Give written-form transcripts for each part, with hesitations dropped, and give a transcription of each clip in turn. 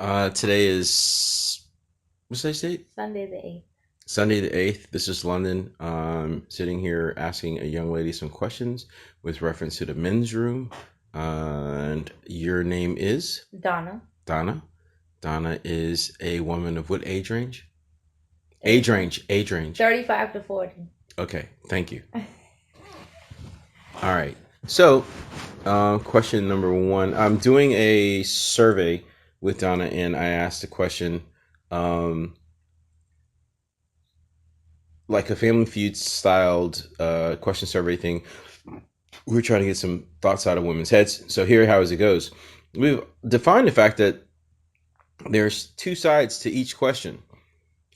Today is what's today's date? Sunday the 8th. Sunday the 8th. This is London. Sitting here asking a young lady some questions with reference to the men's room. And your name is Donna. Donna. Donna is a woman of what age range? Age Age range. 35 to 40. Okay, thank you. All right. So, question number one. I'm doing a survey with Donna, and I asked a question. Um, like a Family Feud styled question survey thing. We're trying to get some thoughts out of women's heads. So here, how as it goes, we've defined the fact that there's two sides to each question.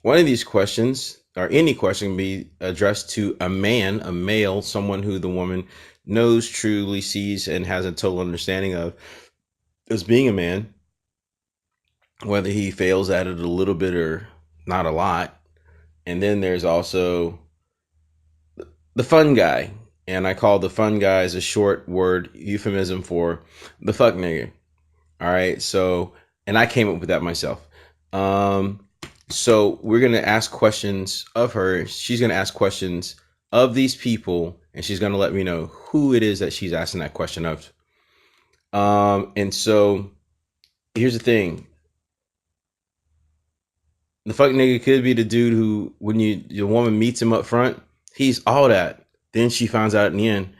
One of these questions, or any question, can be addressed to a man, a male, someone who the woman knows, truly sees, and has a total understanding of as being a man, whether he fails at it a little bit or not a lot. And then there's also the fun guy. And I call the fun guy as a short word euphemism for the fuck nigga. All right. So, and I came up with that myself. So we're going to ask questions of her. She's going to ask questions of these people, and she's going to let me know who it is that she's asking that question of. And so here's the thing. The fuck nigga could be the dude who, when your woman meets him up front, he's all that. Then she finds out in the end,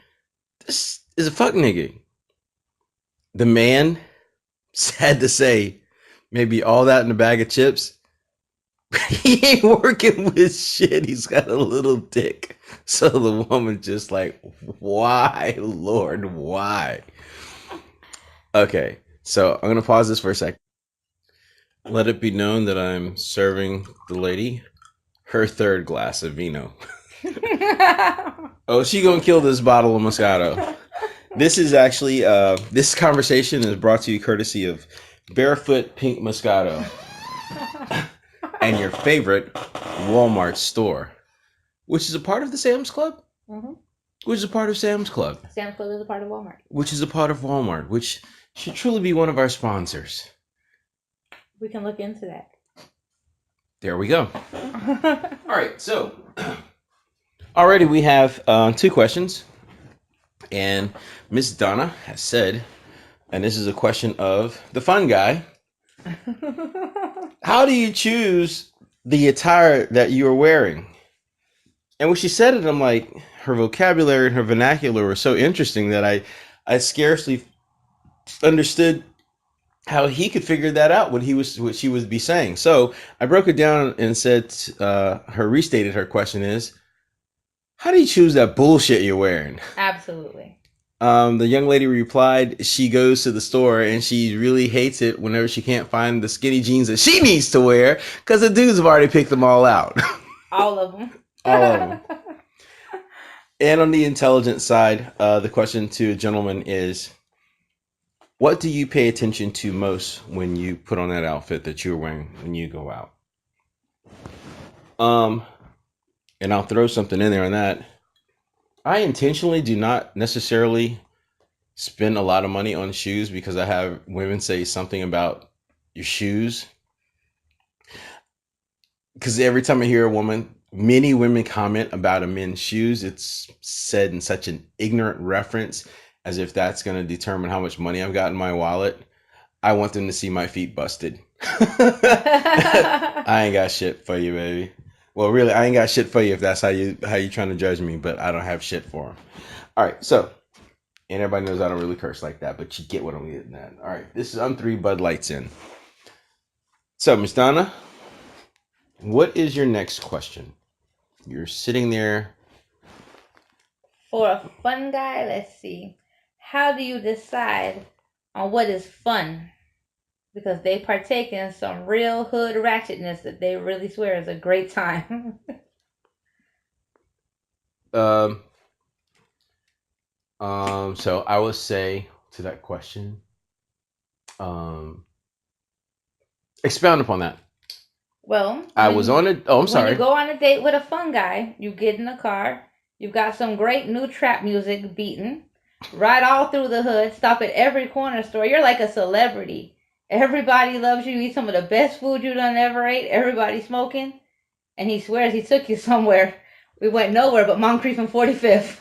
this is a fuck nigga. The man, sad to say, maybe all that in a bag of chips. He ain't working with shit. He's got a little dick. So the woman just like, why, Lord, why? Okay, so I'm gonna pause this for a second. Let it be known that I'm serving the lady her third glass of vino. Oh, she gonna kill this bottle of Moscato. This is actually this conversation is brought to you courtesy of Barefoot Pink Moscato and your favorite Walmart store, which is a part of the Sam's Club. Mm-hmm. Which is a part of Sam's Club. Sam's Club is a part of Walmart. Which is a part of Walmart, which should truly be one of our sponsors. We can look into that. There we go. All right, so already we have two questions. And Miss Donna has said, and this is a question of the fun guy. How do you choose the attire that you are wearing? And when she said it, I'm like, her vocabulary and her vernacular were so interesting that I scarcely understood how he could figure that out what she would be saying. So I broke it down and said, restated her question is, how do you choose that bullshit you're wearing? Absolutely. The young lady replied, she goes to the store and she really hates it whenever she can't find the skinny jeans that she needs to wear because the dudes have already picked them all out. All of them. All of them. And on the intelligent side, the question to a gentleman is, what do you pay attention to most when you put on that outfit that you're wearing when you go out? And I'll throw something in there on that. I intentionally do not necessarily spend a lot of money on shoes because I have women say something about your shoes. Because every time I hear many women comment about a man's shoes, it's said in such an ignorant reference as if that's going to determine how much money I've got in my wallet. I want them to see my feet busted. I ain't got shit for you, baby. Well, really, I ain't got shit for you if that's how you trying to judge me, but I don't have shit for them. All right, so, and everybody knows I don't really curse like that, but you get what I'm getting at. All right, I'm 3 Bud Lights in. So, Miss Donna, what is your next question? You're sitting there. For a fun guy, let's see. How do you decide on what is fun? Because they partake in some real hood ratchetness that they really swear is a great time. So I would say to that question, expound upon that. Well, I was on it. Oh, I'm sorry. When you go on a date with a fun guy, you get in the car. You've got some great new trap music beating. Ride all through the hood. Stop at every corner store. You're like a celebrity. Everybody loves you. You eat some of the best food you done ever ate. Everybody smoking. And he swears he took you somewhere. We went nowhere but Moncrief and 45th.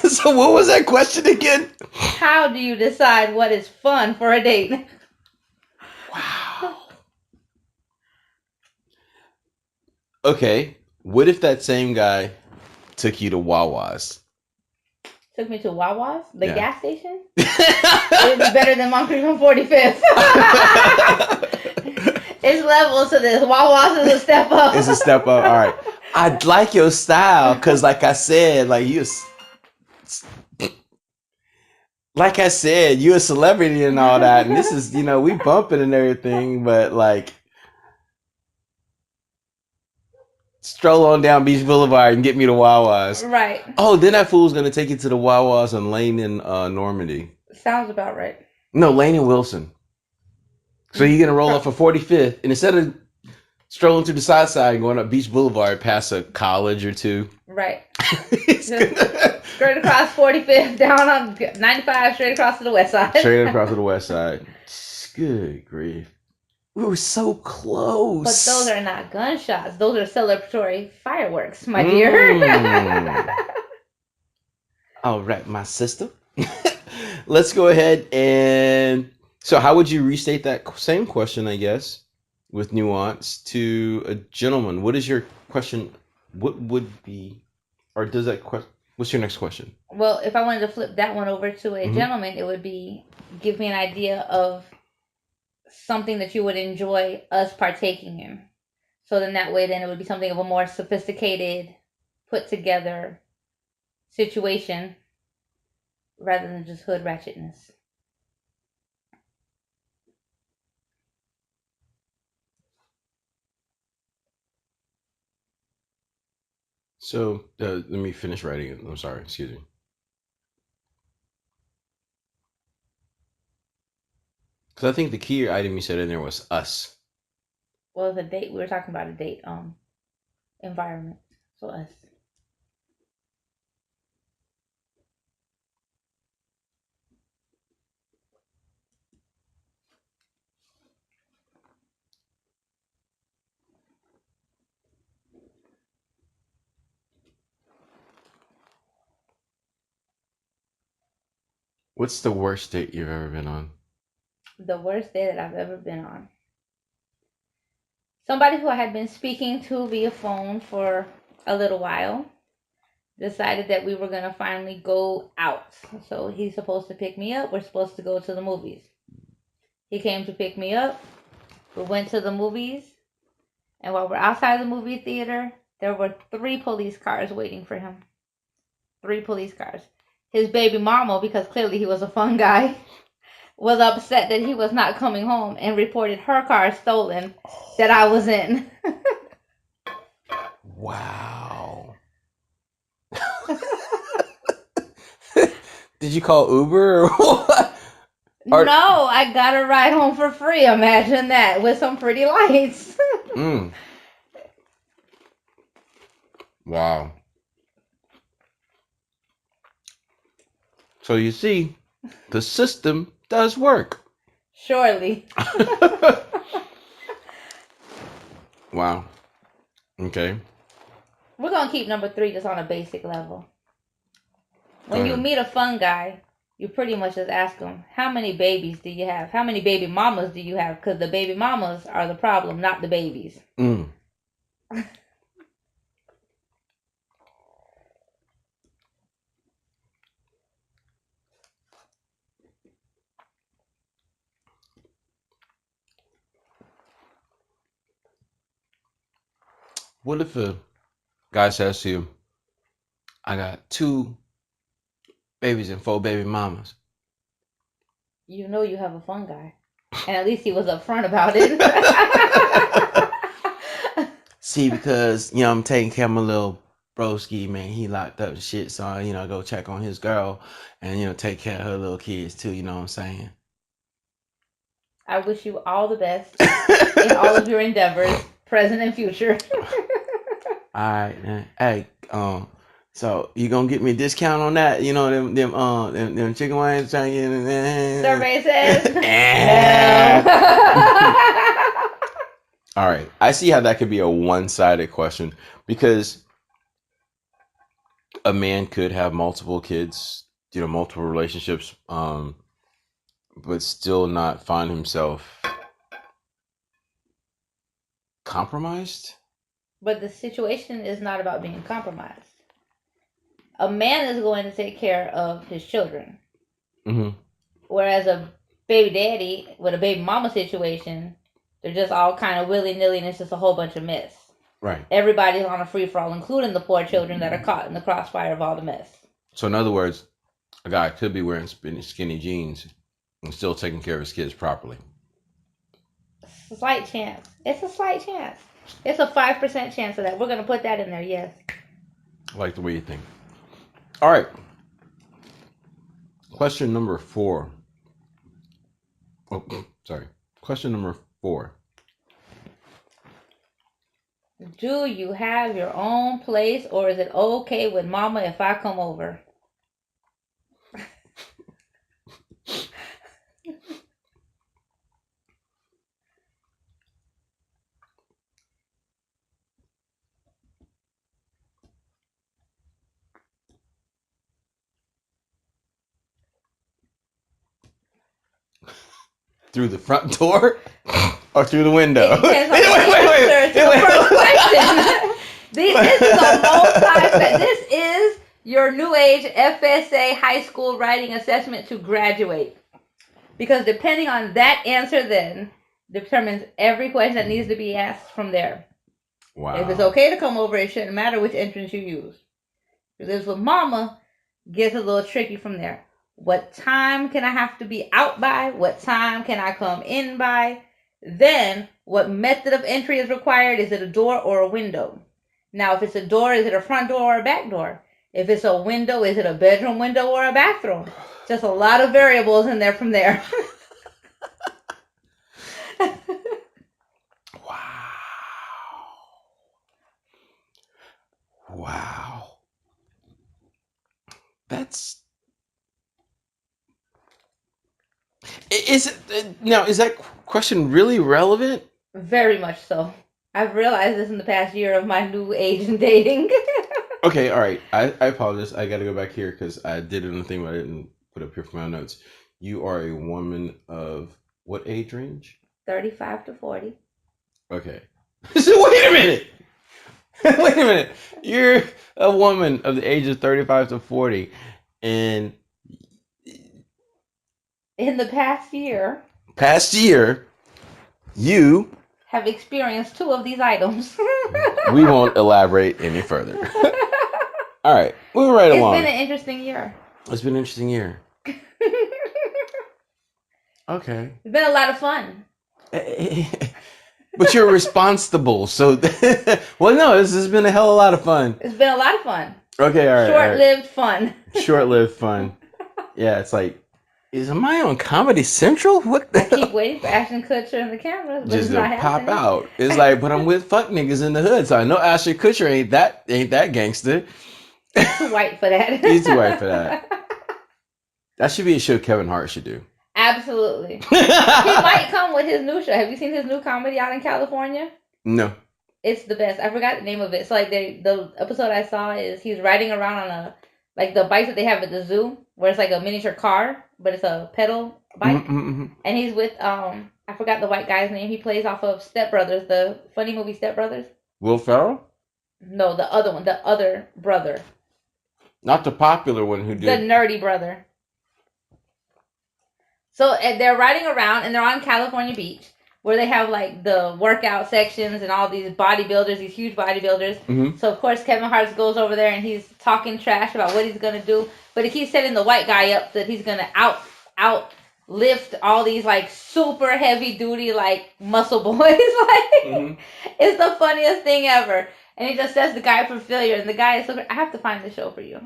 So what was that question again? How do you decide what is fun for a date? Wow. Okay. What if that same guy took you to Wawa's? Took me to Wawa's, the Yeah. gas station. It would be better than Moncrief and 45th. It's levels to this. Wawa's is a step up. It's a step up. All right. I like your style because, like I said, you a celebrity and all that, and this is, we bumping and everything, but like, stroll on down Beach Boulevard and get me to Wawa's. Right. Oh, then that fool's gonna take you to the Wawa's on Lane and Normandy. Sounds about right. No, Lane and Wilson. So you're gonna roll up for 45th, and instead of strolling to the side and going up Beach Boulevard past a college or two, right. Straight Straight across 45th, down on 95, straight across to the west side. across to the west side. Good grief. We were so close. But those are not gunshots. Those are celebratory fireworks, my dear. All right, my sister. Let's go ahead and... So how would you restate that same question, I guess, with nuance to a gentleman? What is your question? What would be... Or does that question... What's your next question? Well, if I wanted to flip that one over to a gentleman, it would be, give me an idea of something that you would enjoy us partaking in. So then that way, then it would be something of a more sophisticated, put together situation rather than just hood ratchetness. So let me finish writing it. I'm sorry. Excuse me. Because I think the key item you said in there was us. Well, the date, we were talking about a date environment. So us. What's the worst date you've ever been on? The worst day that I've ever been on. Somebody who I had been speaking to via phone for a little while decided that we were going to finally go out. So he's supposed to pick me up. We're supposed to go to the movies. He came to pick me up. We went to the movies. And while we're outside the movie theater, there were 3 police cars waiting for him. 3 police cars. His baby mama, because clearly he was a fun guy, was upset that he was not coming home and reported her car stolen that I was in. Wow. Did you call Uber or what? No, I got a ride home for free. Imagine that, with some pretty lights. Wow. So you see, the system does work. Surely. Wow. Okay. We're going to keep number 3 just on a basic level. When you meet a fun guy, you pretty much just ask him, how many babies do you have? How many baby mamas do you have? Because the baby mamas are the problem, not the babies. What if a guy says to you, I got 2 babies and 4 baby mamas? You know you have a fun guy. And at least he was upfront about it. See, because, I'm taking care of my little broski, man. He locked up and shit. So, I, go check on his girl and, take care of her little kids too. You know what I'm saying? I wish you all the best in all of your endeavors, present and future. All right, man. Hey, So you gonna get me a discount on that? You know them chicken wings trying to Survey says get. no. All right, I see how that could be a one-sided question because a man could have multiple kids, multiple relationships, but still not find himself compromised. But the situation is not about being compromised. A man is going to take care of his children, Mm-hmm. whereas a baby daddy with a baby mama situation, they're just all kind of willy nilly, and it's just a whole bunch of mess. Right. Everybody's on a free for all, including the poor children that are caught in the crossfire of all the mess. So in other words, a guy could be wearing skinny jeans and still taking care of his kids properly. Slight chance. It's a slight chance. It's a 5% chance of that. We're gonna put that in there. Yes. I like the way you think. All right. Question number 4. Oh, sorry. Question number 4. Do you have your own place, or is it okay with mama if I come over? Through the front door or through the window? It depends on the answer to the first question. This is a multi. This is your new age FSA high school writing assessment to graduate. Because depending on that answer, then determines every question that needs to be asked from there. Wow. If it's okay to come over, it shouldn't matter which entrance you use. Because this with mama gets a little tricky from there. What time can I have to be out by? What time can I come in by? Then, what method of entry is required? Is it a door or a window? Now, if it's a door, is it a front door or a back door? If it's a window, is it a bedroom window or a bathroom? Just a lot of variables in there from there. Wow. That's. Is it now? Is that question really relevant? Very much so. I've realized this in the past year of my new age in dating. Okay, all right. I apologize. I got to go back here because I did another thing, but I didn't put up here for my notes. You are a woman of what age range? 35 to 40. Okay. So wait a minute. Wait a minute. You're a woman of the age of 35 to 40, and In the past year, you have experienced 2 of these items. we won't elaborate any further. All right, moving right along. It's been an interesting year. It's been an interesting year. Okay. It's been a lot of fun. But you're responsible, so well, no, this has been a hell of a lot of fun. It's been a lot of fun. Okay, all right. Short-lived fun. Short-lived fun. Yeah, it's like, am I on Comedy Central? What the I keep waiting for Ashton Kutcher and the cameras, but just it's not to pop happening. out. It's like, but I'm with fuck niggas in the hood, so I know Ashton Kutcher ain't that gangster. He's too white for that. He's too white for that. That should be a show Kevin Hart should do. Absolutely. He might come with his new show. Have you seen his new comedy out in California? No. It's the best. I forgot the name of it. So like the episode I saw is he's riding around on like the bikes that they have at the zoo, where it's like a miniature car, but it's a pedal bike. Mm-hmm. And he's with I forgot the white guy's name. He plays off of Step Brothers, the funny movie Step Brothers. Will Ferrell? No, the other one, the other brother. Not the popular one who did. The nerdy brother. So they're riding around and they're on California Beach, where they have like the workout sections and all these bodybuilders, these huge bodybuilders. Mm-hmm. So of course Kevin Hart goes over there and he's talking trash about what he's gonna do, but he keeps setting the white guy up that he's gonna out lift all these like super heavy duty like muscle boys. Like It's the funniest thing ever. And he just sets the guy for failure, and the guy is so. I have to find the show for you.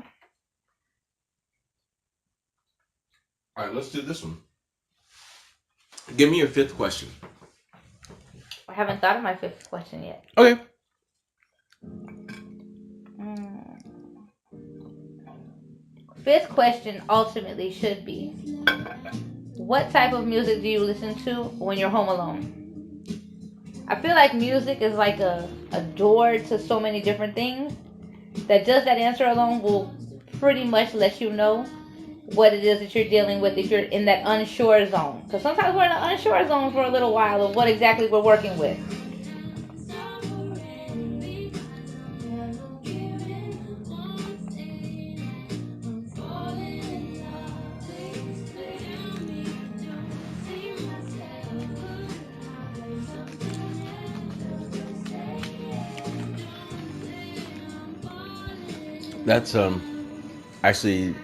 All right, let's do this one. Give me your 5th question. I haven't thought of my 5th question yet. Okay. fifth question ultimately should be, what type of music do you listen to when you're home alone? I feel like music is like a door to so many different things that just that answer alone will pretty much let you know what it is that you're dealing with if you're in that unsure zone. Because sometimes we're in an unsure zone for a little while of what exactly we're working with. That's actually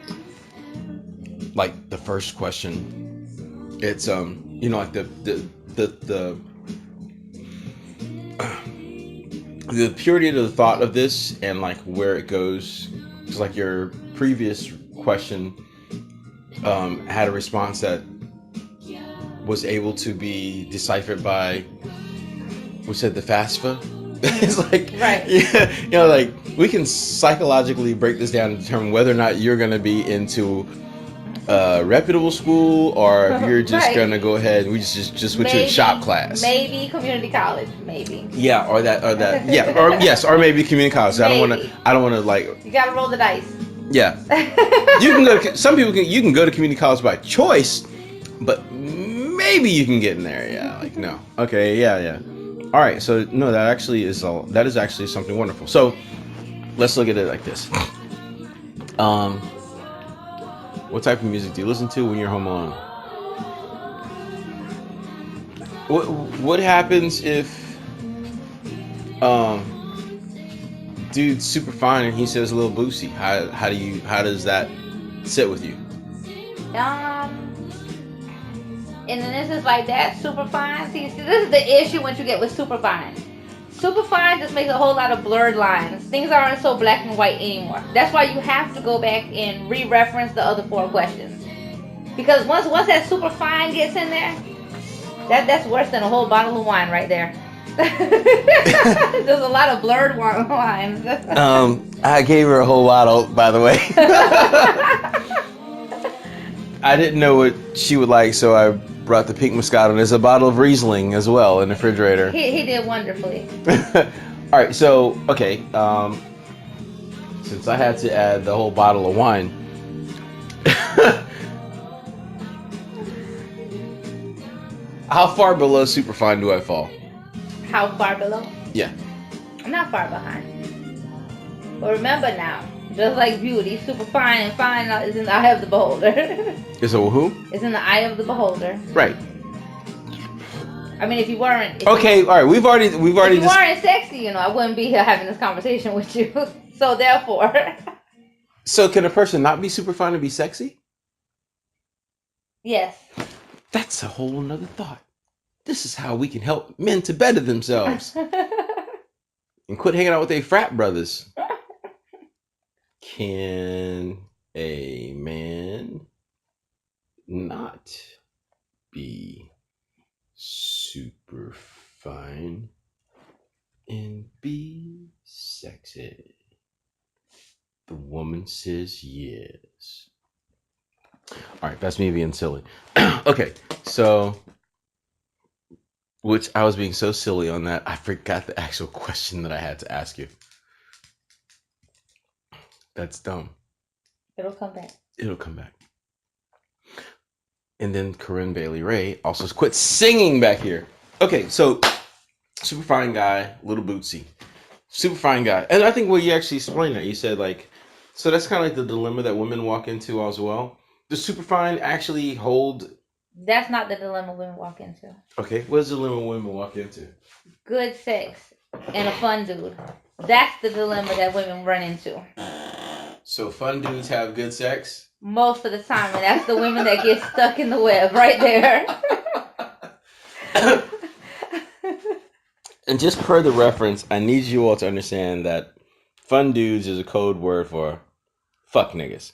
like the first question. It's like the the purity of the thought of this and like where it goes. It's like your previous question had a response that was able to be deciphered by, we said, the FAFSA. It's like, Right. yeah, like we can psychologically break this down and determine whether or not you're going to be into reputable school or if you're just Right. gonna go ahead and we just put you in shop class. Maybe community college, maybe. Yeah, or that, yeah, or yes, or maybe community college. I don't want to like. You gotta roll the dice. Yeah, you can go. Some people you can go to community college by choice, but maybe you can get in there. Yeah, like no. Okay, yeah. All right, so no, that is actually something wonderful. So let's look at it like this. What type of music do you listen to when you're home alone? What happens if dude's super fine and he says a little boosie? How does that sit with you? In an instance like that, super fine. See, this is the issue once you get with super fine. Super fine just makes a whole lot of blurred lines. Things aren't so black and white anymore. That's why you have to go back and re-reference the other 4 questions. Because once that super fine gets in there, that's worse than a whole bottle of wine right there. There's a lot of blurred lines. I gave her a whole bottle, by the way. I didn't know what she would like, so I brought the pink Moscato. There's a bottle of Riesling as well in the refrigerator. He did wonderfully. All right, so okay, since I had to add the whole bottle of wine, how far below superfine do I fall? How far below? Yeah. I'm not far behind. But remember now, just like beauty, super fine and fine is in the eye of the beholder. So who? It's in the eye of the beholder. Right. I mean, if you weren't. Okay, all right. We've already. If you weren't sexy, I wouldn't be here having this conversation with you. So therefore. So can a person not be super fine and be sexy? Yes. That's a whole nother thought. This is how we can help men to better themselves and quit hanging out with their frat brothers. Can a man not be super fine and be sexy? The woman says yes. All right, that's me being silly. Okay, so, which I was being so silly on that, I forgot the actual question that I had to ask you. That's dumb. It'll come back. It'll come back. And then Corinne Bailey Ray also quit singing back here. Okay, so super fine guy, little bootsy. Super fine guy. And I think you actually explained that. You said like, so that's kind of like the dilemma that women walk into as well. Does super fine actually hold? That's not the dilemma women walk into. Okay, what is the dilemma women walk into? Good sex and a fun dude. That's the dilemma that women run into. So fun dudes have good sex? Most of the time, and that's the women that get stuck in the web right there. And just per the reference, I need you all to understand that fun dudes is a code word for fuck niggas.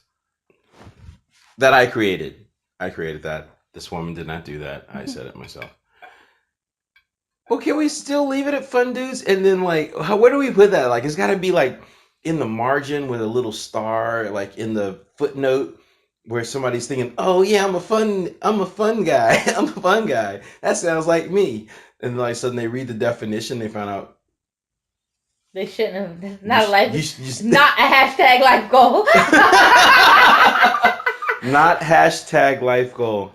That I created. I created that. This woman did not do that. I said it myself. Well, can we still leave it at fun dudes? And then, like, where do we put that? Like, it's got to be like in the margin with a little star, like in the footnote, where somebody's thinking, "Oh yeah, I'm a fun guy, I'm a fun guy." That sounds like me. And like sudden they read the definition, they found out They shouldn't have. This is you not a life. you Not a hashtag life goal. not hashtag life goal.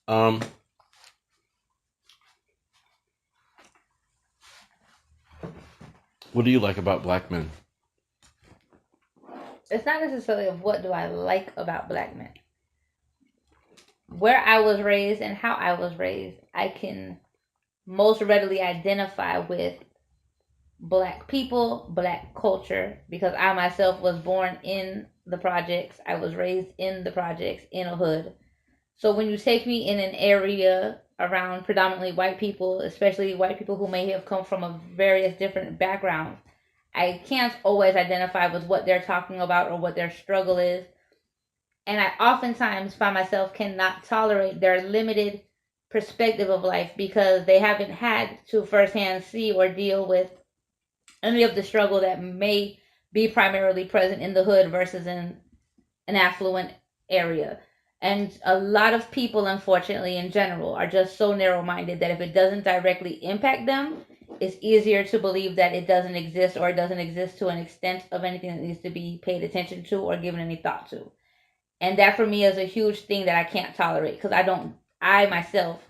Um, what do you like about black men? It's not necessarily of what do I like about black men. Where I was raised and how I was raised, I can most readily identify with black people, black culture, because I myself was born in the projects. I was raised in the projects in a hood. So when you take me in an area around predominantly white people, especially white people who may have come from a various different backgrounds, I can't always identify with what they're talking about or what their struggle is. And I oftentimes find myself cannot tolerate their limited perspective of life because they haven't had to firsthand see or deal with any of the struggle that may be primarily present in the hood versus in an affluent area. And a lot of people, unfortunately, in general, are just so narrow minded that if it doesn't directly impact them, it's easier to believe that it doesn't exist or it doesn't exist to an extent of anything that needs to be paid attention to or given any thought to. And that for me is a huge thing that I can't tolerate because I myself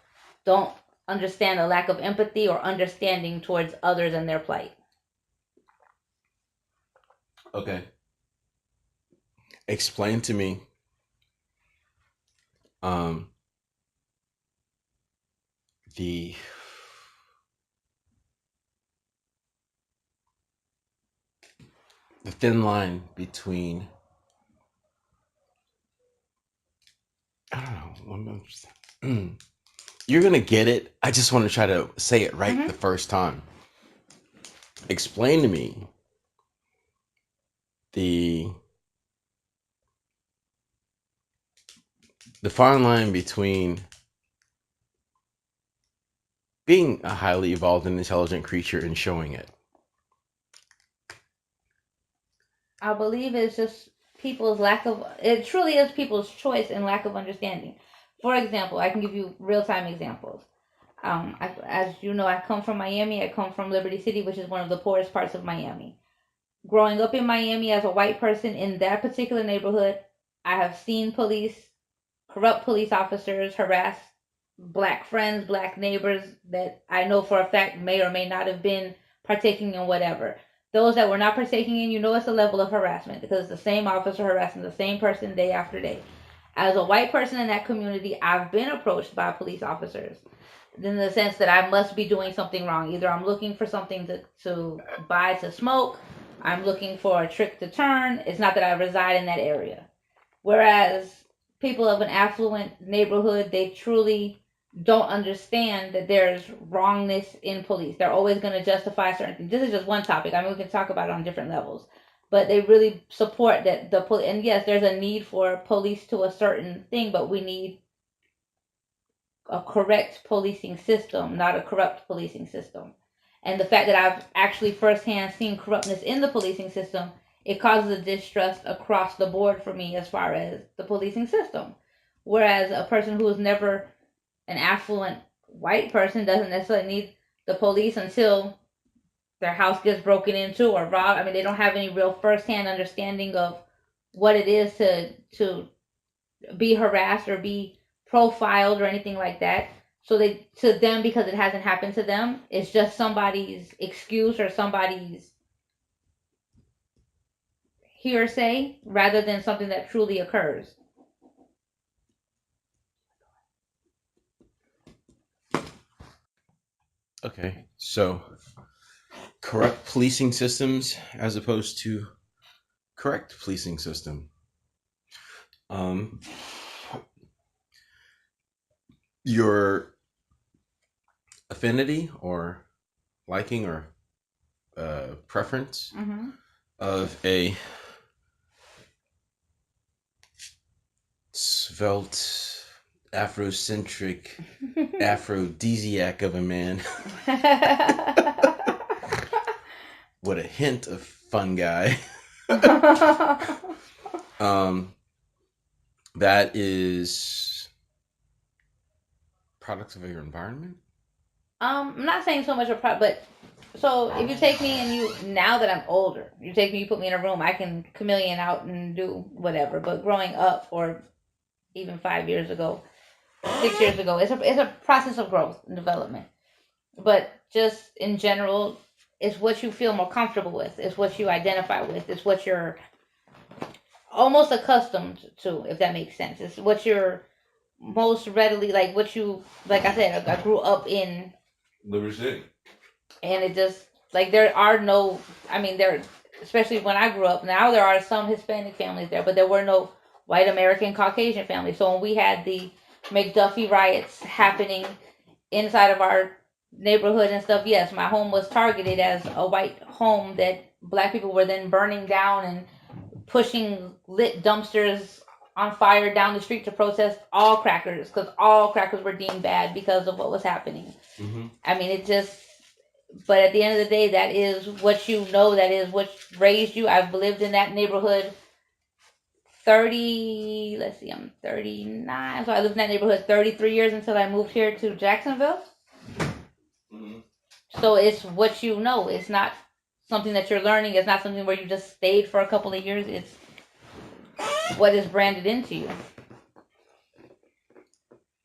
don't understand a lack of empathy or understanding towards others and their plight. Okay, explain to me um, the the thin line between I don't know. You're gonna get it. I just want to try to say it right the Mm-hmm. first time. Explain to me the the fine line between being a highly evolved and intelligent creature and showing it. I believe it's just people's lack of, it truly is people's choice and lack of understanding. For example, I can give you real time examples. As you know, I come from Miami. I come from Liberty City, which is one of the poorest parts of Miami. Growing up in Miami as a white person in that particular neighborhood, I have seen corrupt police officers harass black friends, black neighbors that I know for a fact may or may not have been partaking in whatever. Those that were not partaking in, you know, it's a level of harassment because it's the same officer harassing the same person day after day. As a white person in that community, I've been approached by police officers in the sense that I must be doing something wrong. Either I'm looking for something to buy to smoke, I'm looking for a trick to turn. It's not that I reside in that area. Whereas people of an affluent neighborhood, they truly don't understand that there's wrongness in police. They're always going to justify certain things. This is just one topic. I mean, we can talk about it on different levels. But they really support that the police, and yes, there's a need for police to a certain thing, but we need a correct policing system, not a corrupt policing system. And the fact that I've actually firsthand seen corruptness in the policing system, it causes a distrust across the board for me as far as the policing system. Whereas a person who is never an affluent white person doesn't necessarily need the police until their house gets broken into or robbed. I mean, they don't have any real firsthand understanding of what it is to be harassed or be profiled or anything like that. So they to them because it hasn't happened to them, it's just somebody's excuse or somebody's hearsay rather than something that truly occurs. Okay, so corrupt policing systems as opposed to correct policing system. Um, your affinity or liking or preference Mm-hmm. of a svelte, Afrocentric, aphrodisiac of a man with a hint of fun guy. um, that is products of your environment. I'm not saying so much a but so if you take me and you now that I'm older, you take me, you put me in a room, I can chameleon out and do whatever. But growing up, or even 5 years ago, 6 years ago, it's a process of growth and development. But just in general, it's what you feel more comfortable with. It's what you identify with. It's what you're almost accustomed to, if that makes sense. It's what you're most readily like. What you like. I said, I grew up in, Liberty City. and it just like there are no. I mean, there, especially when I grew up. Now there are some Hispanic families there, but there were no white American Caucasian families. So when we had the McDuffie riots happening inside of our neighborhood and stuff, yes, my home was targeted as a white home that black people were then burning down and pushing lit dumpsters on fire down the street to protest all crackers, because all crackers were deemed bad because of what was happening. Mm-hmm. I mean, it just, but at the end of the day, that is what you know, that is what raised you. I've lived in that neighborhood 30, let's see, I'm 39. So I lived in that neighborhood 33 years until I moved here to Jacksonville. Mm-hmm. So it's what you know. It's not something that you're learning. It's not something where you just stayed for a couple of years. It's what is branded into you.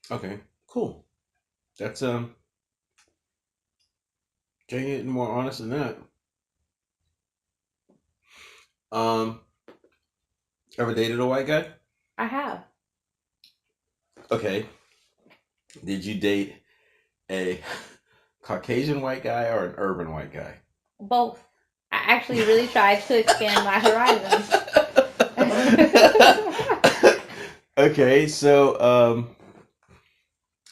Okay, cool. That's can't get more honest than that. Um, ever dated a white guy? I have Okay. Did you date a Caucasian white guy or an urban white guy? both. I actually really tried to expand my horizons. Okay, so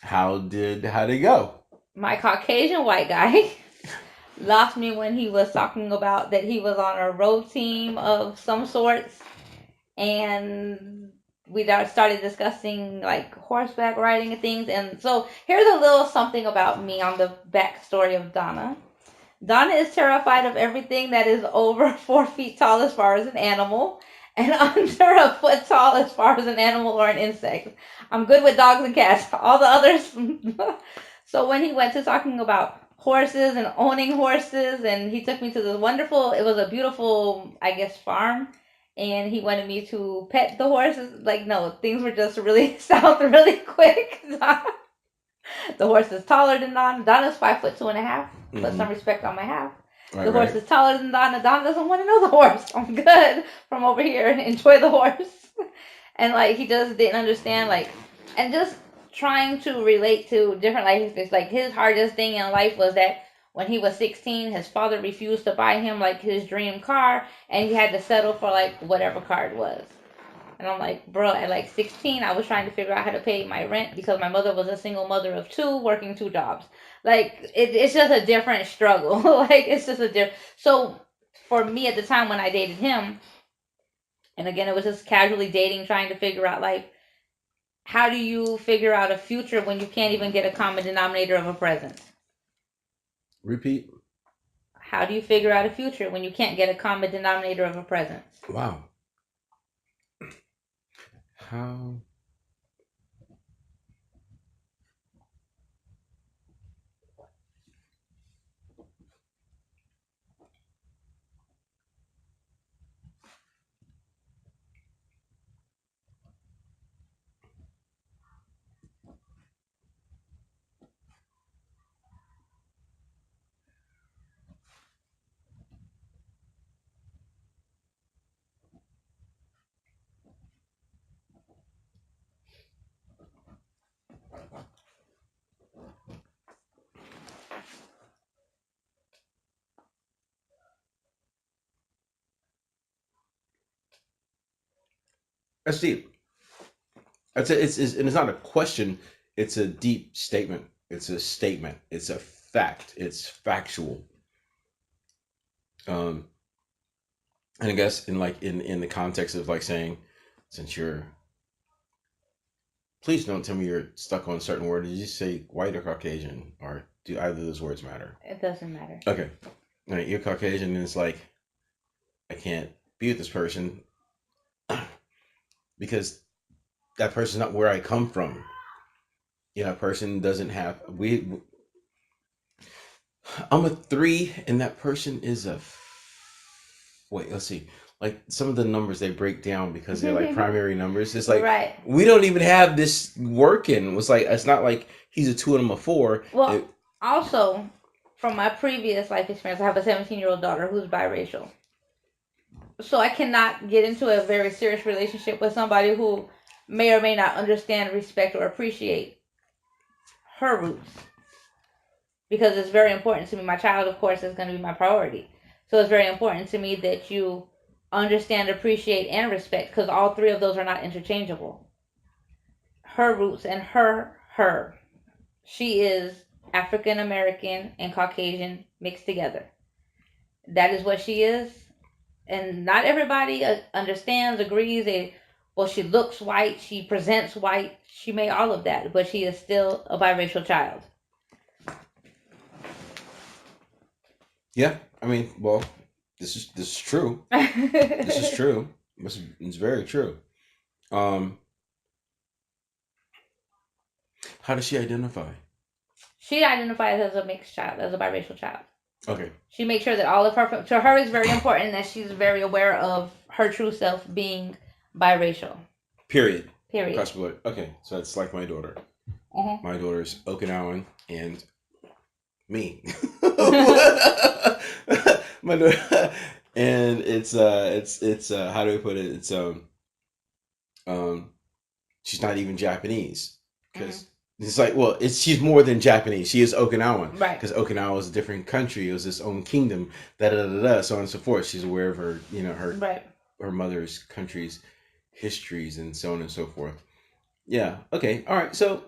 how'd it go? My Caucasian white guy lost me when he was talking about that he was on a road team of some sorts, and we started discussing like horseback riding and things. And so here's a little something about me on the backstory of Donna. Donna is terrified of everything that is over 4 feet tall as far as an animal, and under a foot tall as far as an animal or an insect. I'm good with dogs and cats. All the others. So when he went to talking about horses and owning horses, and he took me to this wonderful, it was a beautiful, I guess, farm. And he wanted me to pet the horses. Like, no, things were just really south really quick. The horse is taller than Donna. Donna's 5'2.5". Put Mm-hmm. some respect on my half. Right, The horse right. is taller than Donna. Donna doesn't want to know the horse. I'm good from over here. Enjoy the horse. And like he just didn't understand, like, and just trying to relate to different life experiences. Like his hardest thing in life was that when he was 16, his father refused to buy him like his dream car, and he had to settle for like whatever car it was. And I'm like, bro, at like 16, I was trying to figure out how to pay my rent because my mother was a single mother of two, working two jobs. Like, it's just a different struggle. Like, it's just a different. So, for me at the time when I dated him, and again, it was just casually dating, trying to figure out, like, how do you figure out a future when you can't even get a common denominator of a present? Repeat. How do you figure out a future when you can't get a common denominator of a present? Wow. How? That's deep. And it's not a question. It's a deep statement. It's a statement. It's a fact. It's factual. Um, and I guess in the context of like saying, since you're, please don't tell me you're stuck on a certain word. Did you say white or Caucasian, or do either of those words matter? It doesn't matter. Okay, all right, you're Caucasian, and it's like I can't be with this person because that person's not where I come from. A person doesn't have we. I'm a three, and that person is a. Wait, let's see. Like some of the numbers they break down because they're like primary numbers. It's like Right. we don't even have this working. It's not like he's a two and I'm a four. Well, also from my previous life experience, I have a 17-year-old daughter who's biracial. So I cannot get into a very serious relationship with somebody who may or may not understand, respect, or appreciate her roots, because it's very important to me. My child, of course, is going to be my priority. So it's very important to me that you understand, appreciate, and respect, because all three of those are not interchangeable. Her roots and her. She is African American and Caucasian mixed together. That is what she is. And not everybody understands, agrees. Well, she looks white, she presents white, she may all of that, but she is still a biracial child. Yeah, I mean, well, this is true. This is true. It's very true. Um, how does she identify? She identifies as a mixed child, as a biracial child. Okay. She makes sure that all of her, to her, is very important that she's very aware of her true self being biracial. Period. Period. Across the board. Okay, so it's like my daughter. My daughter's Okinawan and me. My daughter, and it's how do I put it? Um she's not even Japanese because it's like, well, she's more than Japanese. She is Okinawan, Right. Because Okinawa was a different country. It was its own kingdom. Da da da da. So on and so forth. She's aware of her, Right. her mother's country's histories and so on and so forth. Yeah. Okay. All right. So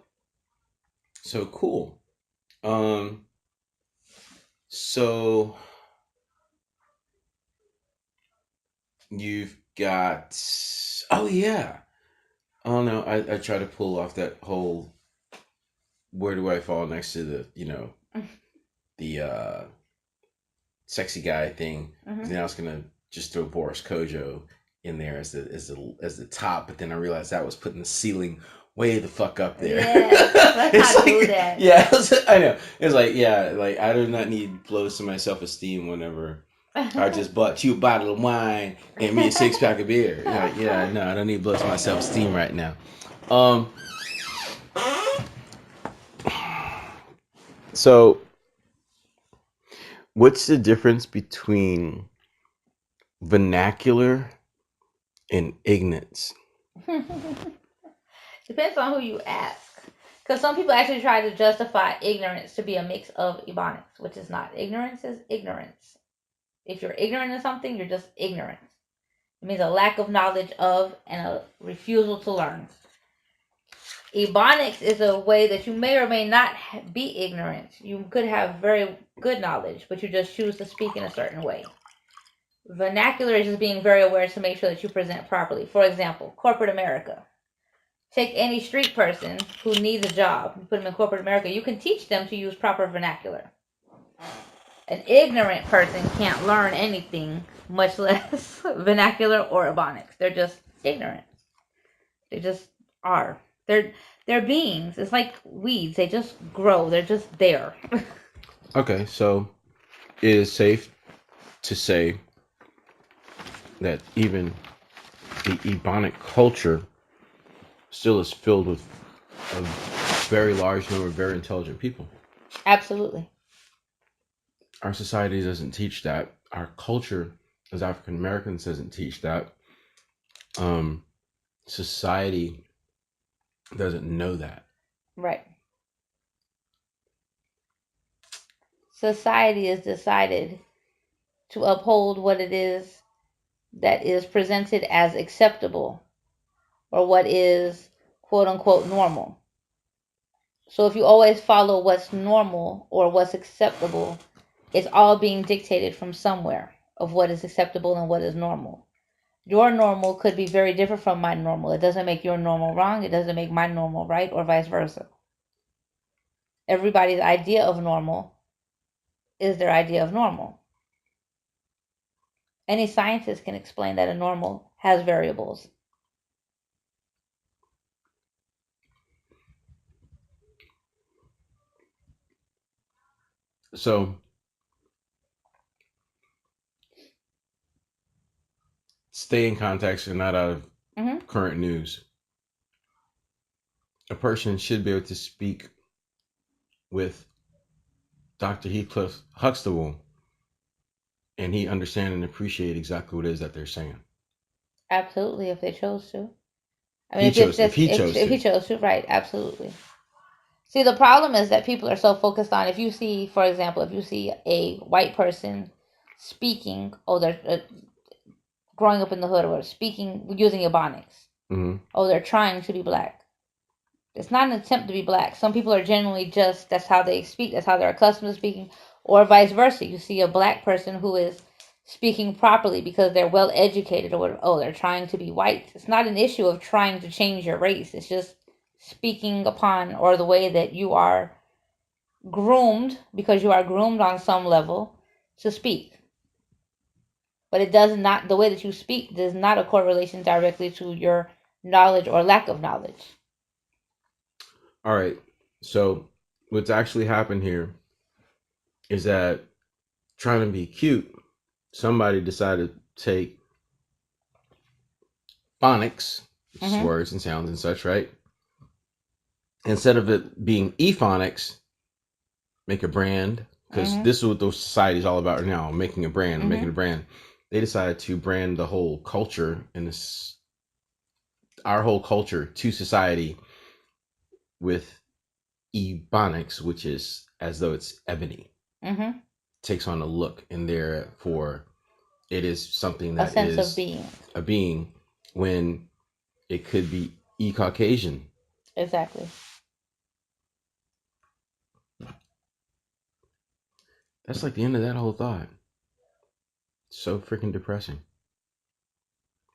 cool. Um. So you've got. Oh yeah. Oh no. I try to pull off that whole. Where do I fall next to the sexy guy thing? Then I was gonna just throw Boris Kojo in there as the top, but then I realized that was putting the ceiling way the fuck up there. Yeah, let's not do that. Yeah, I know. It's like, yeah, like I do not need blows to my self esteem whenever I just bought you a bottle of wine and me a 6-pack of beer. Like, yeah, no, I don't need blows to my self esteem right now. So what's the difference between vernacular and ignorance? Depends on who you ask. Because some people actually try to justify ignorance to be a mix of ebonics, which is not. Ignorance is ignorance. If you're ignorant of something, you're just ignorant. It means a lack of knowledge of and a refusal to learn. Ebonics is a way that you may or may not be ignorant. You could have very good knowledge, but you just choose to speak in a certain way. Vernacular is just being very aware to make sure that you present properly. For example, corporate America. Take any street person who needs a job, put them in corporate America. You can teach them to use proper vernacular. An ignorant person can't learn anything, much less vernacular or ebonics. They're just ignorant. They just are. They're beings. It's like weeds. They just grow. They're just there. Okay, so it is safe to say that even the Ebonic culture still is filled with a very large number of very intelligent people. Absolutely. Our society doesn't teach that. Our culture as African Americans doesn't teach that. Society doesn't know that. Right. Society has decided to uphold what it is that is presented as acceptable, or what is quote unquote normal. So if you always follow what's normal or what's acceptable, it's all being dictated from somewhere. of what is acceptable and what is normal. Your normal could be very different from my normal. It doesn't make your normal wrong. It doesn't make my normal right, or vice versa. Everybody's idea of normal is their idea of normal. Any scientist can explain that a normal has variables. So stay in context and not out of current news. A person should be able to speak with Dr. Heathcliff Huxtable and he understand and appreciate exactly what it is that they're saying. Absolutely, if they chose to. I mean, He chose if he chose if he to. chose to, right? Absolutely. See, the problem is that people are so focused on, if you see, for example, if you see a white person speaking, oh, they're growing up in the hood or speaking using Ebonics. Mm-hmm. Oh, they're trying to be black. It's not an attempt to be black. Some people are genuinely just, that's how they speak, that's how they're accustomed to speaking, or vice versa. You see a black person who is speaking properly because they're well educated, or oh, they're trying to be white. It's not an issue of trying to change your race. It's just speaking upon, or the way that you are groomed, because you are groomed on some level to speak. But it does not, the way that you speak does not a correlation directly to your knowledge or lack of knowledge. All right. So what's actually happened here is that trying to be cute, somebody decided to take phonics, words and sounds and such, right? Instead of it being ephonics, make a brand, because this is what the society is all about right now, making a brand, making a brand. They decided to brand the whole culture and this, our whole culture to society with ebonics, which is as though it's ebony. Takes on a look, and therefore it is something that a sense is of being. A being, when it could be e-Caucasian. Exactly. That's like the end of that whole thought. So freaking depressing.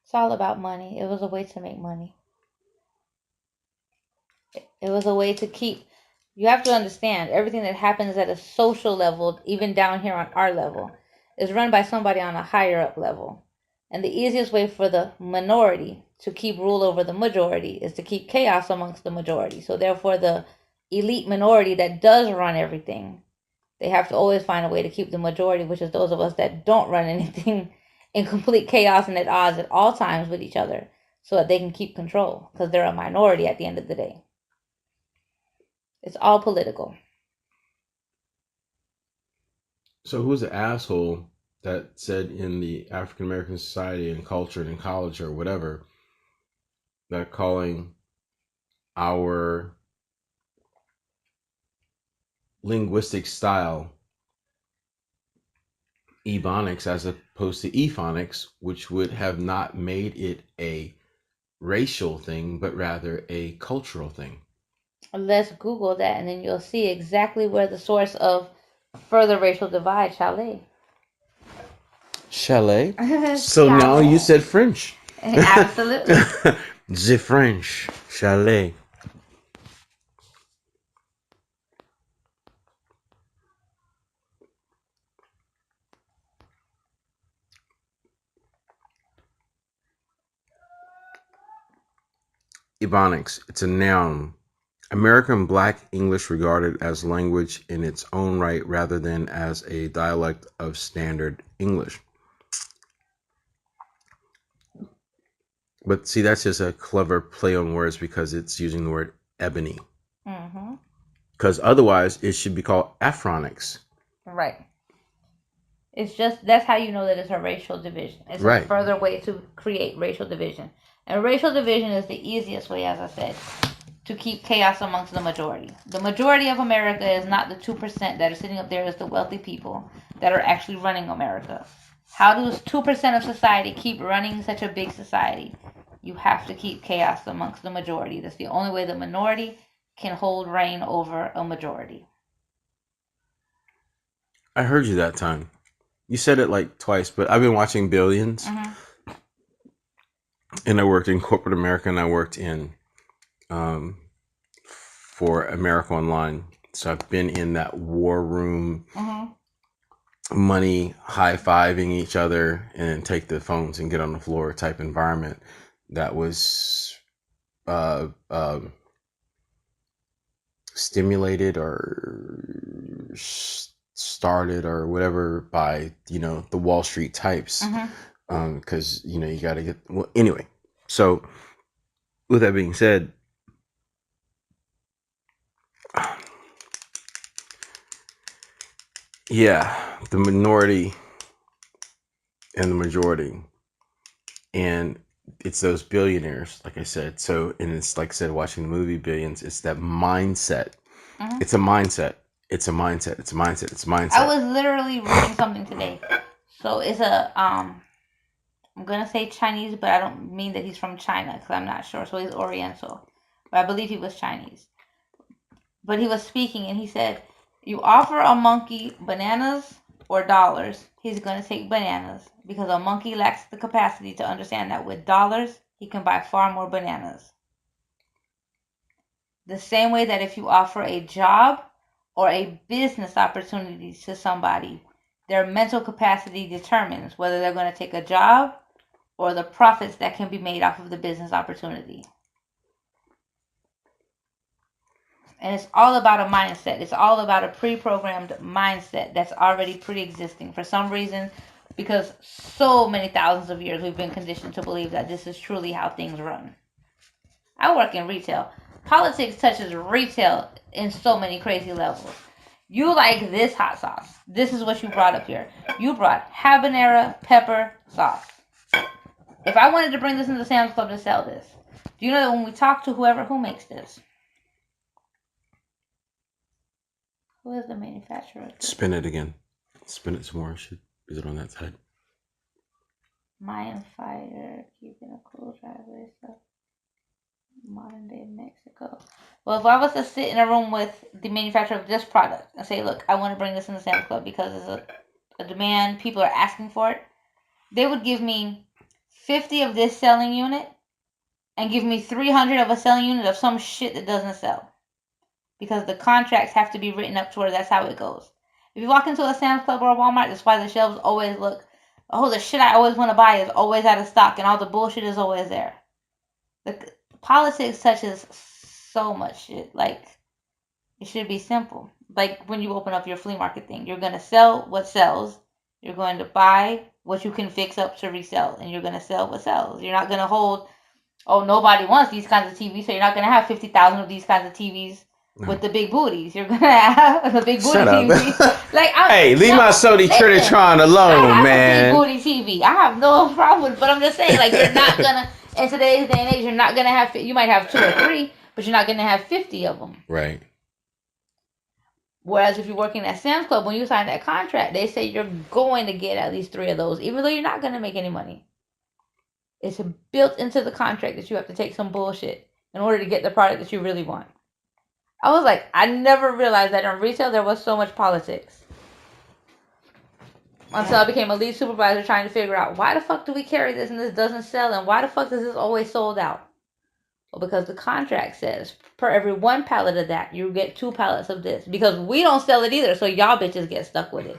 It's all about money. It was a way to make money. It was a way to keep. You have to understand, everything that happens at a social level, even down here on our level, is run by somebody on a higher up level. And the easiest way for the minority to keep rule over the majority is to keep chaos amongst the majority. So therefore, the elite minority that does run everything, they have to always find a way to keep the majority, which is those of us that don't run anything, in complete chaos and at odds at all times with each other, so that they can keep control, because they're a minority at the end of the day. It's all political. So who's the asshole that said in the African American society and culture and in college or whatever that calling our linguistic style ebonics as opposed to ephonics, which would have not made it a racial thing, but rather a cultural thing? Let's Google that, and then you'll see exactly where the source of further racial divide shall lay. Chalet. So now you said French. Absolutely. The French chalet. Ebonics. It's a noun. American Black English regarded as language in its own right rather than as a dialect of standard English. But see, that's just a clever play on words because it's using the word ebony. Because otherwise, it should be called Afronics. Right. It's just, that's how you know that it's a racial division. It's Right. a further way to create racial division. And racial division is the easiest way, as I said, to keep chaos amongst the majority. The majority of America is not the 2% that are sitting up there as the wealthy people that are actually running America. How does 2% of society keep running such a big society? You have to keep chaos amongst the majority. That's the only way the minority can hold reign over a majority. I heard you that time. You said it like twice, but I've been watching Billions, Mm-hmm. and I worked in corporate America, and I worked in um, for America Online. So I've been in that war room, Mm-hmm. money high fiving each other, and then take the phones and get on the floor type environment. That was uh, um, stimulated or started or whatever by the Wall Street types, Mm-hmm. because you got to get well anyway. So with that being said, yeah, the minority and the majority, and it's those billionaires, like I said. So, and it's like I said, watching the movie Billions, it's that mindset. Mm-hmm. It's a mindset. It's a mindset. It's a mindset. It's a I mindset. was literally reading something today. So it's a I'm gonna say Chinese, but I don't mean that he's from China because I'm not sure. So he's Oriental, but I believe he was Chinese. But he was speaking and he said, "You offer a monkey bananas or dollars, he's gonna take bananas because a monkey lacks the capacity to understand that with dollars he can buy far more bananas." The same way that if you offer a job or a business opportunity to somebody, their mental capacity determines whether they're going to take a job or the profits that can be made off of the business opportunity. And it's all about a mindset. It's all about a pre-programmed mindset that's already pre-existing. For some reason, because so many thousands of years we've been conditioned to believe that this is truly how things run. I work in retail. Politics touches retail in so many crazy levels. You like this hot sauce. This is what you brought up here. You brought habanero pepper sauce. If I wanted to bring this into Sam's Club to sell this, do you know that when we talk to whoever who makes this, who is the manufacturer of this? Spin it again. Spin it some more. Is it on that side? Mayan fighter, keeping a cool driveway stuff. Modern day Mexico. Well, if I was to sit in a room with the manufacturer of this product and say, look, I want to bring this in the Sam's Club because it's a demand, people are asking for it, they would give me 50 of this selling unit and give me 300 of a selling unit of some shit that doesn't sell. Because the contracts have to be written up to where that's how it goes. If you walk into a Sam's Club or a Walmart, that's why the shelves always look, oh, the shit I always want to buy is always out of stock and all the bullshit is always there. The politics touches so much shit. Like, it should be simple. Like when you open up your flea market thing, you're gonna sell what sells. You're going to buy what you can fix up to resell, and you're gonna sell what sells. You're not gonna hold. Oh, nobody wants these kinds of TVs, so you're not gonna have 50,000 of these kinds of TVs with the big booties. You're gonna have the big booty Shut up. TV. Like, Hey, leave no, my Sony listen. Trinitron alone, I have a big man. booty TV. I have no problem with it, but I'm just saying, like, you're not gonna in today's day and age, you're not gonna have. You might have 2 or 3, but you're not gonna have 50 of them. Right. Whereas if you're working at Sam's Club, when you sign that contract, they say you're going to get at least 3 of those, even though you're not going to make any money. It's built into the contract that you have to take some bullshit in order to get the product that you really want. I was like, I never realized that in retail there was so much politics. Until I became a lead supervisor trying to figure out why the fuck do we carry this and this doesn't sell, and why the fuck is this always sold out? Well, because the contract says per every 1 pallet of that, you get 2 pallets of this. Because we don't sell it either, so y'all bitches get stuck with it.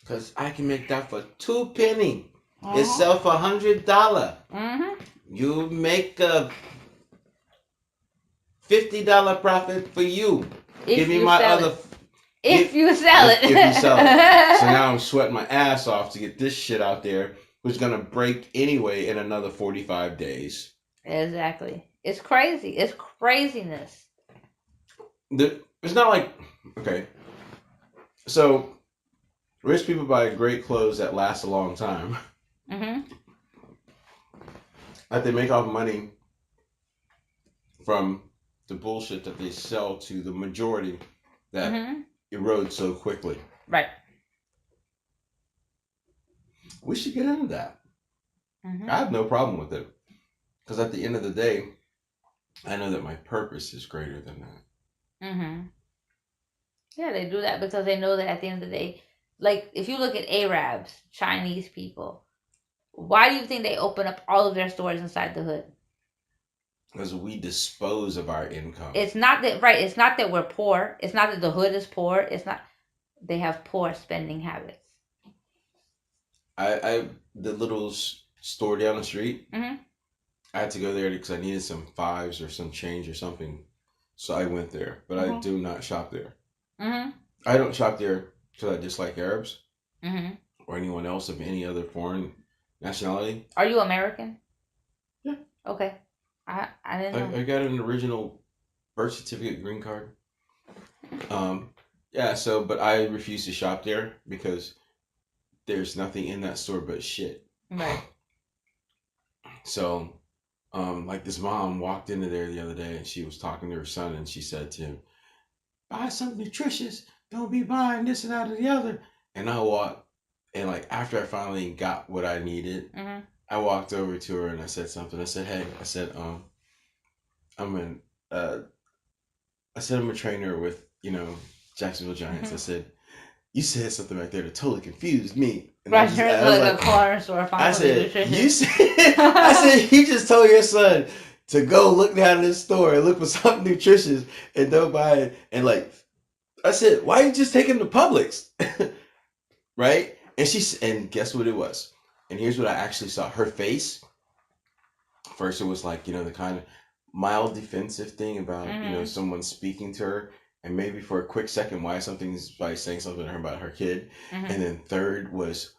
Because I can make that for 2 penny. It sell for $100. You make a $50 profit for you. Give me my other. If you sell it. If you sell it. So now I'm sweating my ass off to get this shit out there, which is gonna break anyway in another 45 days. Exactly. It's crazy. It's craziness. It's not like, okay. So rich people buy great clothes that last a long time. That they make off money from the bullshit that they sell to the majority that erodes so quickly. Right. We should get into that. I have no problem with it. Because at the end of the day, I know that my purpose is greater than that. Yeah, they do that because they know that at the end of the day, like if you look at Arabs, Chinese people, why do you think they open up all of their stores inside the hood? Because we dispose of our income. It's not that right. It's not that we're poor. It's not that the hood is poor. It's not. They have poor spending habits. I the little store down the street. Mm-hmm. I had to go there because I needed some fives or some change or something, so I went there. But I do not shop there. Mm-hmm. I don't shop there because I dislike Arabs Mm-hmm. or anyone else of any other foreign nationality. Are you American? Yeah. Okay. I didn't know. I got an original birth certificate, green card. Yeah. So, but I refuse to shop there because there's nothing in that store but shit. Right. So, like this mom walked into there the other day and she was talking to her son and she said to him, "Buy something nutritious. Don't be buying this and that or the other." And I walked, and like after I finally got what I needed, I walked over to her and I said something. I said, "Hey," I said, I'm an, uh, I said I'm a trainer with Jacksonville Giants. I said, "You said something right there that totally confused me." And right, I was like, a corner store. I said, "You said," I said, "You just told your son to go look down in this store and look for something nutritious and don't buy it." And like, I said, "Why you just take him to Publix?" Right? And guess what it was? And here's what I actually saw. Her face. First, it was like the kind of mild defensive thing about someone speaking to her, and maybe for a quick second, why something's by saying something to her about her kid. And then third was,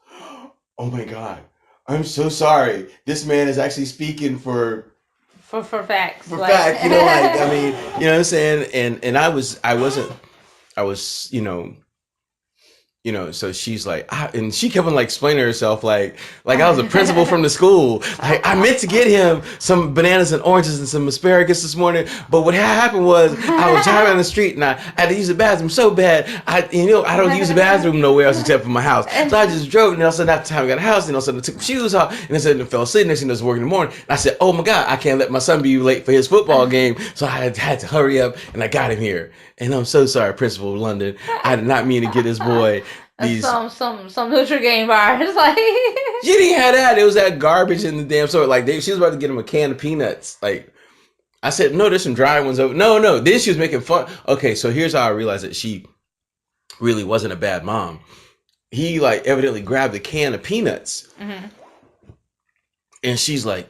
"Oh my God, I'm so sorry. This man is actually speaking for facts. For fact, like I mean, you know what I'm saying." And I was so she's like, and she kept on like explaining herself like I was a principal from the school. Like, I meant to get him some bananas and oranges and some asparagus this morning, but what happened was I was driving on the street and I had to use the bathroom so bad. I don't use the bathroom nowhere else except for my house. So I just drove, and all of a sudden after time I got a house, and all of a sudden I took my shoes off, and I said I fell asleep. Next thing I was working in the morning, and I said, "Oh my God, I can't let my son be late for his football game." So I had to hurry up, and I got him here. And I'm so sorry, Principal of London. I did not mean to get this boy these some Nutri-Grain bars. Like, she didn't have that. It was that garbage in the damn store. Like she was about to get him a can of peanuts. Like I said, "No, there's some dry ones over." No. Then she was making fun. Okay, so here's how I realized that she really wasn't a bad mom. He like evidently grabbed a can of peanuts, and she's like,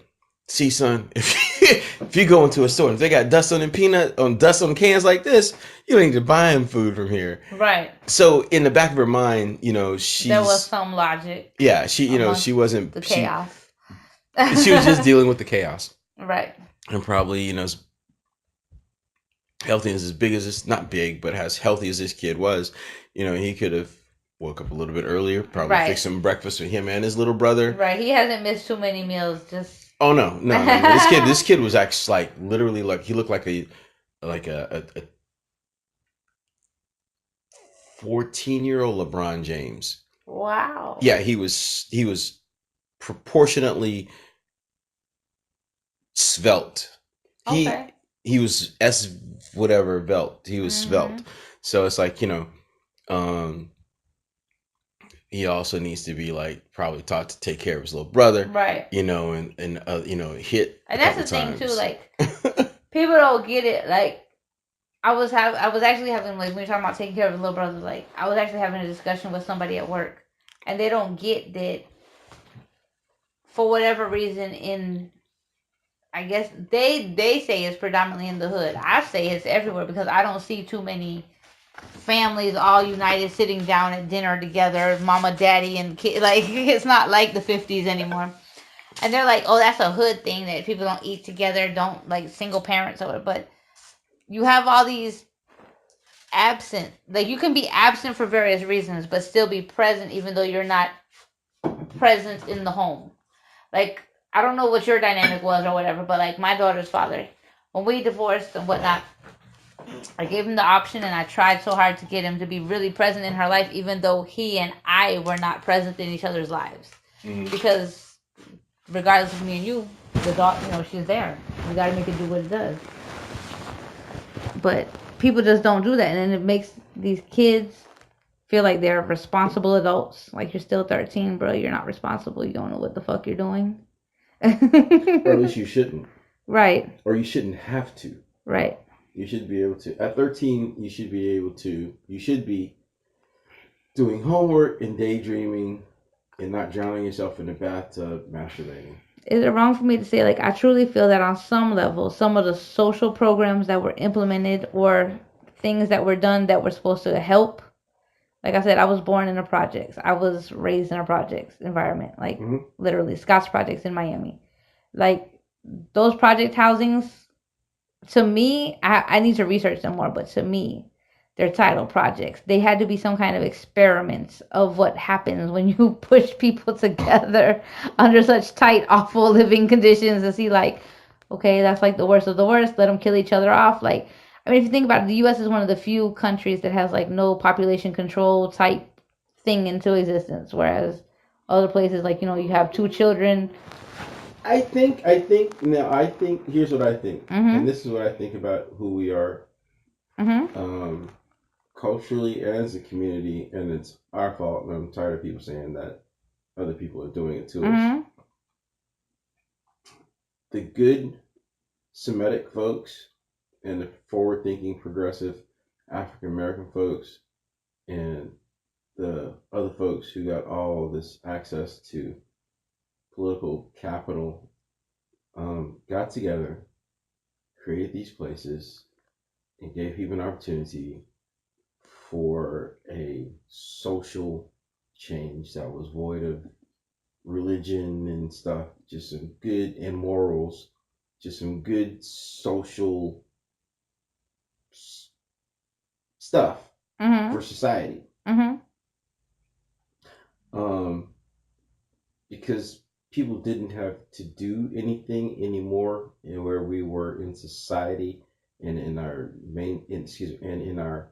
"See, son, if you go into a store and if they got dust on the cans like this, you don't need to buy him food from here." Right. So in the back of her mind, she's there was some logic. Yeah, she wasn't the chaos. She was just dealing with the chaos. Right. And probably as healthy as big as this, not big, but as healthy as this kid was, he could have woke up a little bit earlier, probably fixed some breakfast for him and his little brother. Right. He hasn't missed too many meals. Just oh no. This kid was actually like literally like he looked like a 14-year-old LeBron James. Wow. Yeah, he was proportionately svelte. Okay. He was whatever svelte. He was svelte. So it's like, he also needs to be like probably taught to take care of his little brother. Right. And hit. And that's the thing too, like people don't get it. Like I was actually having, like, when you're talking about taking care of the little brother, like I was actually having a discussion with somebody at work, and they don't get that for whatever reason I guess they say it's predominantly in the hood. I say it's everywhere because I don't see too many families all united sitting down at dinner together, mama, daddy, and kid. Like, it's not like the 50s anymore. And they're like, "Oh, that's a hood thing that people don't eat together, don't like single parents or whatever." But you have all these absent. Like, you can be absent for various reasons, but still be present even though you're not present in the home. Like, I don't know what your dynamic was or whatever, but like my daughter's father, when we divorced and whatnot, I gave him the option, and I tried so hard to get him to be really present in her life, even though he and I were not present in each other's lives. Because regardless of me and you, the daughter, she's there. We got to make it do what it does. But people just don't do that, and then it makes these kids feel like they're responsible adults. Like you're still 13, bro. You're not responsible. You don't know what the fuck you're doing. Or at least you shouldn't. Right. Or you shouldn't have to. Right. You should be able to. At 13, you should be able to. You should be doing homework and daydreaming and not drowning yourself in the bathtub masturbating. Is it wrong for me to say, like, I truly feel that on some level, some of the social programs that were implemented or things that were done that were supposed to help, like I said, I was born in a projects. I was raised in a projects environment, like Mm-hmm. literally Scott's projects in Miami. Like those project housings, to me, I need to research them more, but to me, they're title projects. They had to be some kind of experiments of what happens when you push people together under such tight, awful living conditions and see, like, okay, that's like the worst of the worst. Let them kill each other off. Like, I mean, if you think about it, the U.S. is one of the few countries that has like no population control type thing into existence, whereas other places, like, you have two children. Here's what I think. And Mm-hmm. this is what I think about who we are Mm-hmm. um, culturally and as a community. And it's our fault. And I'm tired of people saying that other people are doing it to us. Mm-hmm. The good Semitic folks and the forward thinking, progressive African American folks and the other folks who got all this access to political capital got together, created these places, and gave people an opportunity for a social change that was void of religion and stuff, just some good and morals, just some good social stuff Mm-hmm. for society. Mm-hmm. Um, because people didn't have to do anything anymore in where we were in society and in our and in our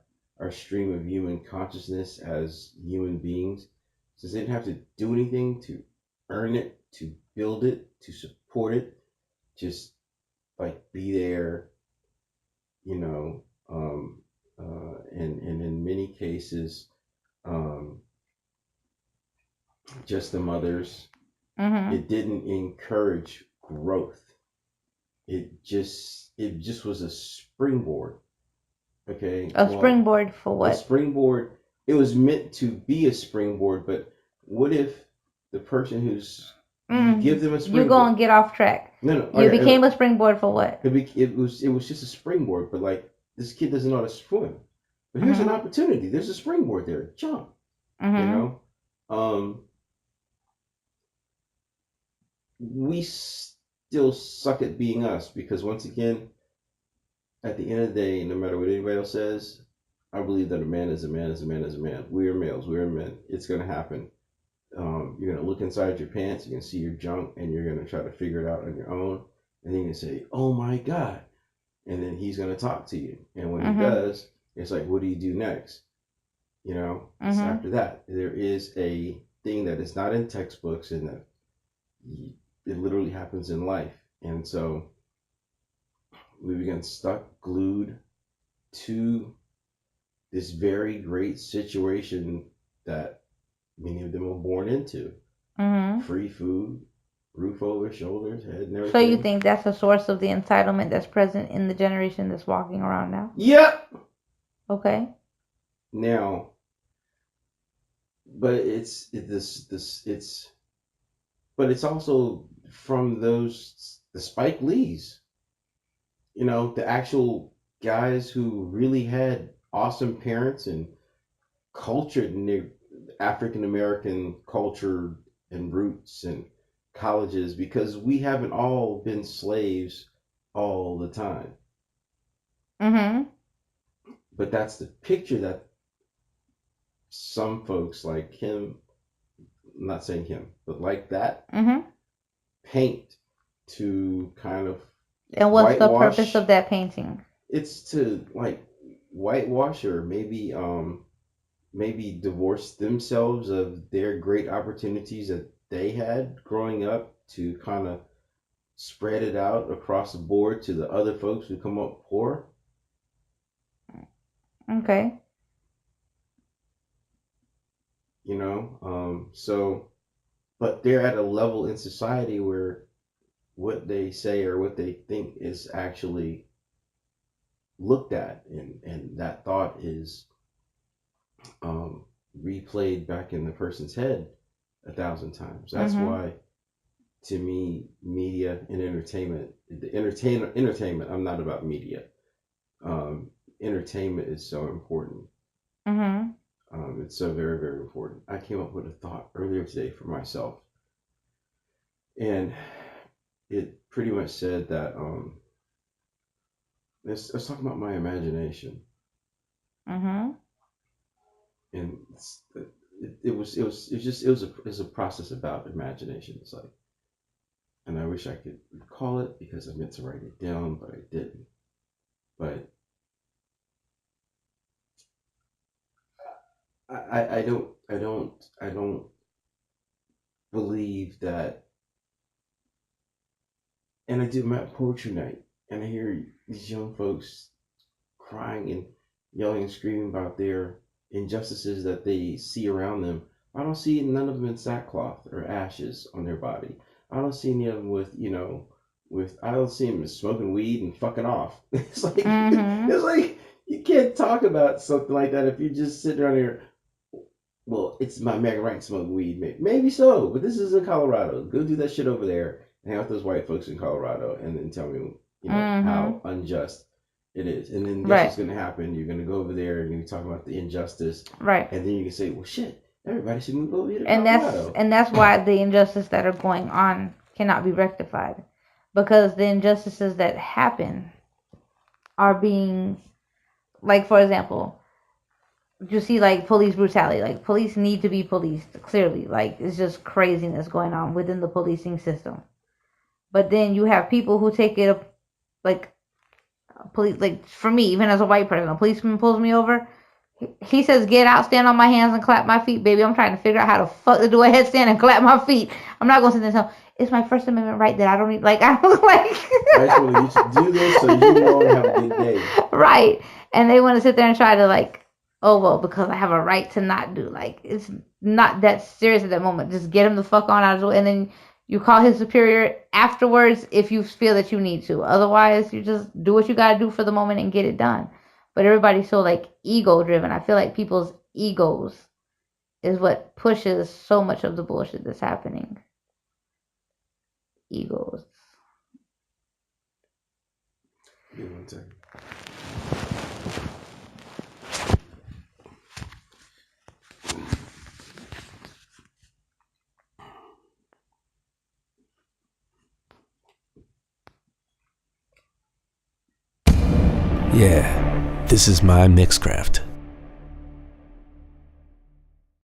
stream of human consciousness as human beings, since they didn't have to do anything to earn it, to build it, to support it, just like be there, you know, and in many cases, um, just the mothers. Mm-hmm. It didn't encourage growth. It just was a springboard. Okay, A well, springboard for a what? springboard. It was meant to be a springboard, but what if the person who's you give them a You go springboard? and get off track. No, no. You Okay, became a springboard for what? it was just a springboard, but like this kid doesn't know how to swim. But here's an Mm-hmm. opportunity. There's a springboard there. Jump. You Mm-hmm. know. Um, we still suck at being us because once again, at the end of the day, no matter what anybody else says, I believe that a man is a man is a man is a man. We are males. We are men. It's gonna happen. You're gonna look inside your pants. You're gonna see your junk, and you're gonna try to figure it out on your own. And then you say, "Oh my god!" And then he's gonna talk to you. And when he Mm-hmm. does, it's like, "What do you do next?" It's Mm-hmm. after that. There is a thing that is not in textbooks, and that it literally happens in life. And so we begin stuck, glued to this very great situation that many of them were born into. Mm-hmm. Free food, roof over shoulders, head and So you everything. think that's a source of the entitlement that's present in the generation that's walking around now? Yep. Okay. Now, but it's also from the Spike Lees, the actual guys who really had awesome parents and cultured in their African American culture and roots and colleges because we haven't all been slaves all the time. Mm-hmm. But that's the picture that some folks like him, I'm not saying him, but like that, Mm-hmm. paint to kind of And what's the purpose of whitewash. that painting? It's to like whitewash or maybe divorce themselves of their great opportunities that they had growing up to kind of spread it out across the board to the other folks who come up poor. Okay. you know. So, but they're at a level in society where what they say or what they think is actually looked at, and that thought is um, replayed back in the person's head 1,000 times. That's Mm-hmm. why, to me, media and entertainment. I'm not about media. Um, Entertainment is so important. Mm-hmm. It's so very, very important. I came up with a thought earlier today for myself, and it pretty much said that let's talk about my imagination, Mm-hmm. and it was a process about imagination. It's like, and I wish I could recall it because I meant to write it down, but I didn't. But I don't believe that. And I do my poetry night, and I hear these young folks crying and yelling and screaming about their injustices that they see around them. I don't see none of them in sackcloth or ashes on their body. I don't see any of them with I don't see them smoking weed and fucking off. Mm-hmm. It's like you can't talk about something like that if you just sit around here. Well, it's my American right to smoke weed. Maybe so, but this is in Colorado. Go do that shit over there and hang out with those white folks in Colorado, and then tell me, Mm-hmm. how unjust it is. And then guess what's Right. going to happen? You're going to go over there and you talk about the injustice, Right. and then you can say, well, shit, everybody should move over here to And that's Colorado. and that's why the injustices that are going on cannot be rectified, because the injustices that happen are being, like, for example, you see, like, police brutality. Like, police need to be policed, clearly. Like, it's just craziness going on within the policing system. But then you have people who take it up, like, police, like, for me, even as a white person, a policeman pulls me over. He says, "Get out, stand on my hands, and clap my feet, baby." I'm trying to figure out how to fuck to do a headstand and clap my feet. I'm not gonna sit there and tell, it's my First Amendment right that I don't need. Like, I don't I just want to get you to do this so you know and have a good day. like. Right, and they want to sit there and try to, like, oh well, because I have a right to not do. Like, it's not that serious at that moment. Just get him the fuck on out of the way, and then you call his superior afterwards if you feel that you need to. Otherwise, you just do what you gotta do for the moment and get it done. But everybody's so, like, ego driven. I feel like people's egos is what pushes so much of the bullshit that's happening. Egos. Give me one second. Yeah, this is my Mixcraft.